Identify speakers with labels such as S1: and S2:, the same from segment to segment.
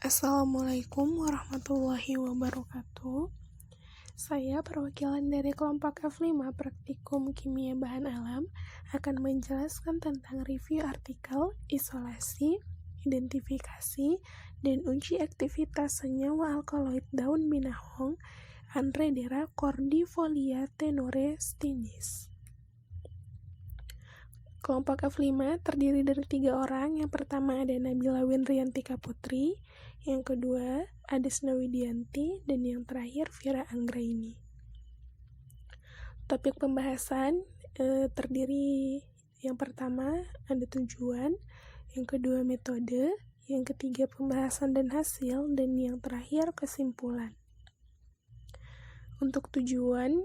S1: Assalamualaikum warahmatullahi wabarakatuh. Saya perwakilan dari kelompok F5 Praktikum Kimia Bahan Alam akan menjelaskan tentang review artikel, isolasi, identifikasi, dan uji aktivitas senyawa alkaloid daun binahong Anredera cordifolia tenore stinis. Kelompok F5 terdiri dari 3 orang. Yang pertama ada Nabila Windriantika Putri, yang kedua Adesna Widianti, dan yang terakhir Vira Anggraini. Topik pembahasan terdiri yang pertama ada tujuan, yang kedua metode, yang ketiga pembahasan dan hasil, dan yang terakhir kesimpulan. Untuk tujuan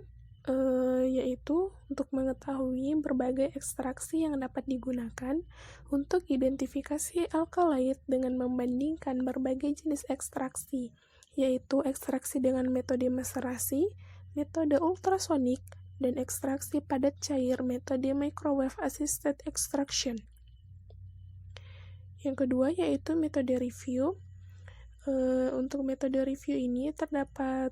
S1: yaitu untuk mengetahui berbagai ekstraksi yang dapat digunakan untuk identifikasi alkaloid dengan membandingkan berbagai jenis ekstraksi, yaitu ekstraksi dengan metode maserasi, metode ultrasonik, dan ekstraksi padat cair metode microwave assisted extraction. Yang kedua yaitu metode review. Untuk metode review ini terdapat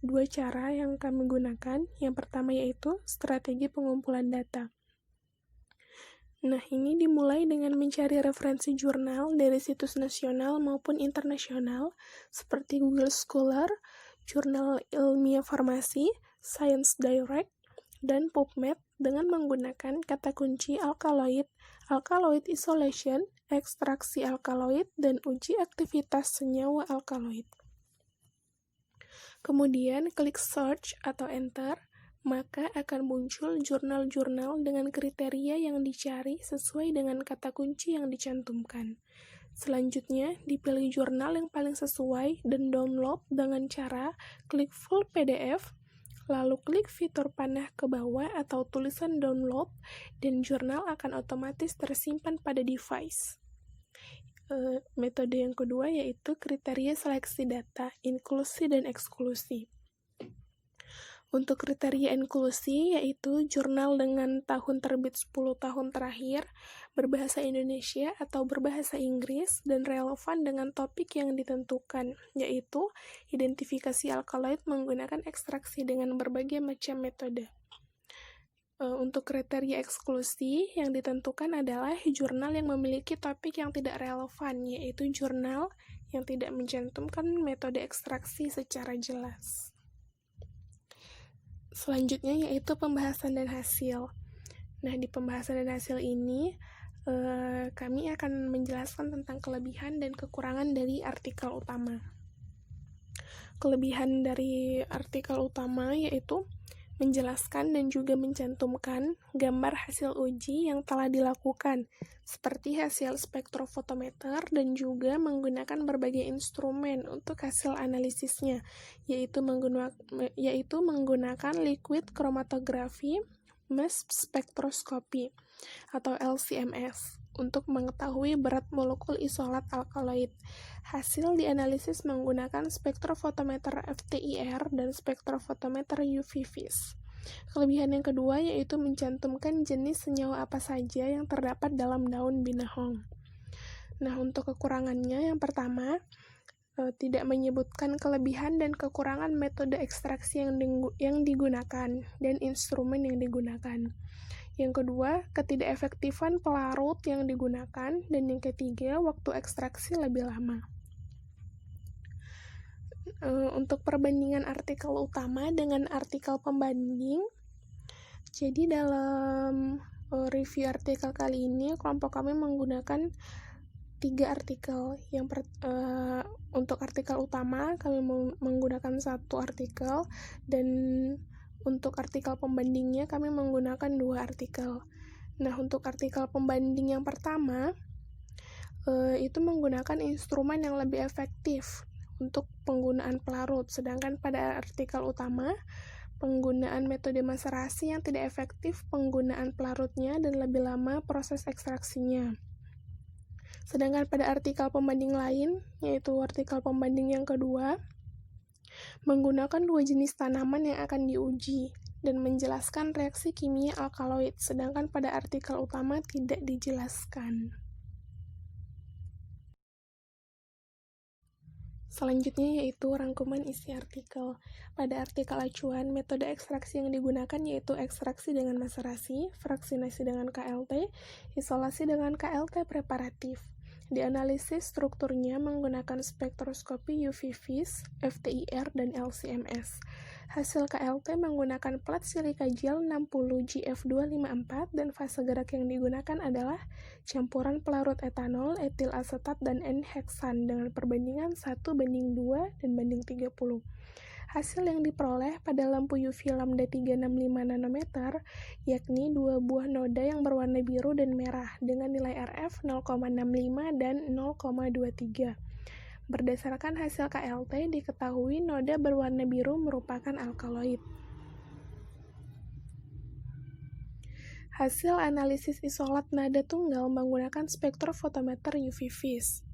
S1: dua cara yang kami gunakan. Yang pertama yaitu strategi pengumpulan data. Nah, ini dimulai dengan mencari referensi jurnal dari situs nasional maupun internasional seperti Google Scholar, Jurnal Ilmiah Farmasi, Science Direct, dan PubMed dengan menggunakan kata kunci alkaloid, alkaloid isolation, ekstraksi alkaloid, dan uji aktivitas senyawa alkaloid. Kemudian klik search atau enter, maka akan muncul jurnal-jurnal dengan kriteria yang dicari sesuai dengan kata kunci yang dicantumkan. Selanjutnya, dipilih jurnal yang paling sesuai dan download dengan cara klik full PDF, lalu klik fitur panah ke bawah atau tulisan download, dan jurnal akan otomatis tersimpan pada device. Metode yang kedua yaitu kriteria seleksi data, inklusi dan eksklusi. Untuk kriteria inklusi yaitu jurnal dengan tahun terbit 10 tahun terakhir, berbahasa Indonesia atau berbahasa Inggris, dan relevan dengan topik yang ditentukan, yaitu identifikasi alkaloid menggunakan ekstraksi dengan berbagai macam metode. Untuk kriteria eksklusi yang ditentukan adalah jurnal yang memiliki topik yang tidak relevan, yaitu jurnal yang tidak mencantumkan metode ekstraksi secara jelas. Selanjutnya yaitu pembahasan dan hasil. Nah, di pembahasan dan hasil ini kami akan menjelaskan tentang kelebihan dan kekurangan dari artikel utama. Kelebihan dari artikel utama yaitu menjelaskan dan juga mencantumkan gambar hasil uji yang telah dilakukan, seperti hasil spektrofotometer, dan juga menggunakan berbagai instrumen untuk hasil analisisnya, yaitu menggunakan liquid chromatography mass spectroscopy atau LC-MS untuk mengetahui berat molekul isolat alkaloid. Hasil dianalisis menggunakan spektrofotometer FTIR dan spektrofotometer UV-Vis. Kelebihan yang kedua yaitu mencantumkan jenis senyawa apa saja yang terdapat dalam daun binahong. Nah, untuk kekurangannya yang pertama, tidak menyebutkan kelebihan dan kekurangan metode ekstraksi yang digunakan dan instrumen yang digunakan. Yang kedua, ketidakefektifan pelarut yang digunakan, dan yang ketiga, waktu ekstraksi lebih lama. Untuk perbandingan artikel utama dengan artikel pembanding, jadi dalam review artikel kali ini, kelompok kami menggunakan 3 artikel. Untuk artikel utama, kami menggunakan 1 artikel, dan untuk artikel pembandingnya kami menggunakan 2 artikel. Nah, untuk artikel pembanding yang pertama, itu menggunakan instrumen yang lebih efektif untuk penggunaan pelarut, sedangkan pada artikel utama, penggunaan metode maserasi yang tidak efektif penggunaan pelarutnya dan lebih lama proses ekstraksinya. Sedangkan pada artikel pembanding lain, yaitu artikel pembanding yang kedua, menggunakan 2 jenis tanaman yang akan diuji dan menjelaskan reaksi kimia alkaloid, sedangkan pada artikel utama tidak dijelaskan. Selanjutnya yaitu rangkuman isi artikel. Pada artikel acuan, metode ekstraksi yang digunakan yaitu ekstraksi dengan maserasi, fraksinasi dengan KLT, isolasi dengan KLT preparatif. Dianalisis strukturnya menggunakan spektroskopi UV-Vis, FTIR, dan LC-MS. Hasil KLT menggunakan plat silika gel 60 GF254 dan fase gerak yang digunakan adalah campuran pelarut etanol, etil asetat, dan N-heksan dengan perbandingan 1:2 dan banding 30. Hasil yang diperoleh pada lampu UV lambda 365 nanometer, yakni 2 buah noda yang berwarna biru dan merah dengan nilai RF 0,65 dan 0,23. Berdasarkan hasil KLT, diketahui noda berwarna biru merupakan alkaloid. Hasil analisis isolat nada tunggal menggunakan spektrofotometer UV-Vis.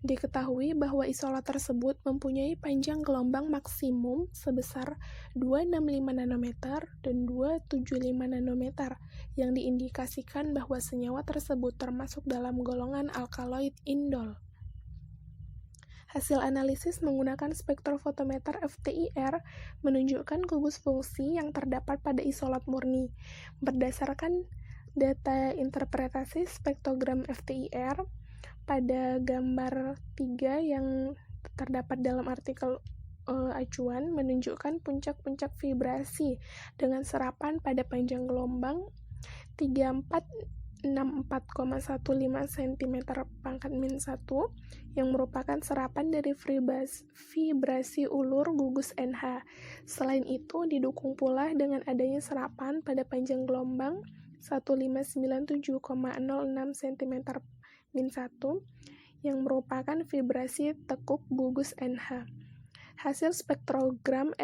S1: Diketahui bahwa isolat tersebut mempunyai panjang gelombang maksimum sebesar 265 nanometer dan 275 nanometer, yang diindikasikan bahwa senyawa tersebut termasuk dalam golongan alkaloid indol. Hasil analisis menggunakan spektrofotometer FTIR menunjukkan gugus fungsi yang terdapat pada isolat murni. Berdasarkan data interpretasi spektrogram FTIR, pada gambar 3 yang terdapat dalam artikel acuan menunjukkan puncak-puncak vibrasi dengan serapan pada panjang gelombang 3464,15 cm pangkat min 1 yang merupakan serapan dari vibrasi ulur gugus NH. Selain itu, didukung pula dengan adanya serapan pada panjang gelombang 1597,06 cm min 1 yang merupakan vibrasi tekuk gugus NH. Hasil spektrogram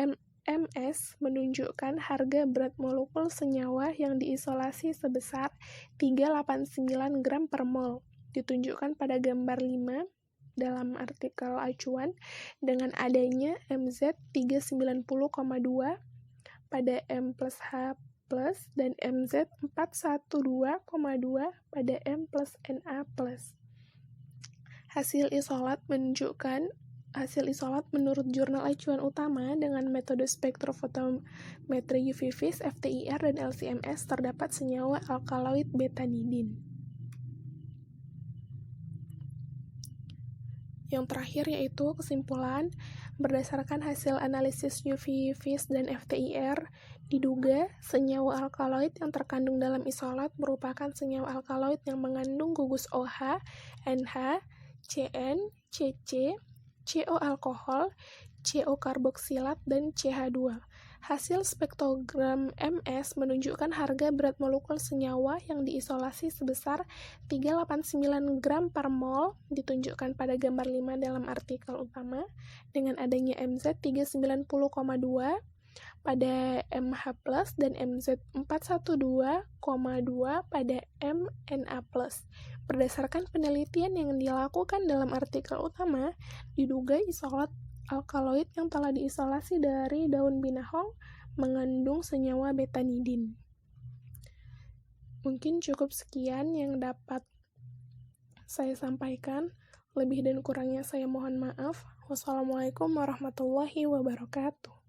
S1: MS menunjukkan harga berat molekul senyawa yang diisolasi sebesar 389 gram per mol, ditunjukkan pada gambar 5 dalam artikel acuan dengan adanya MZ 390,2 pada M plus H plus dan MZ 412,2 pada M plus NA plus. Hasil isolat menurut jurnal acuan utama dengan metode spektrofotometri UV-Vis, FTIR, dan LC-MS terdapat senyawa alkaloid betanidin. Yang terakhir yaitu kesimpulan, berdasarkan hasil analisis UV-Vis dan FTIR, diduga senyawa alkaloid yang terkandung dalam isolat merupakan senyawa alkaloid yang mengandung gugus OH, NH, CN, CC, CO alkohol, CO karboksilat, dan CH2. Hasil spektrogram MS menunjukkan harga berat molekul senyawa yang diisolasi sebesar 389 gram per mol, ditunjukkan pada gambar 5 dalam artikel utama, dengan adanya MZ 390,2 pada MH+, dan MZ 412,2 pada MNA+. Berdasarkan penelitian yang dilakukan dalam artikel utama, diduga isolat alkaloid yang telah diisolasi dari daun binahong mengandung senyawa betanidin. Mungkin cukup sekian yang dapat saya sampaikan. Lebih dan kurangnya saya mohon maaf. Wassalamualaikum warahmatullahi wabarakatuh.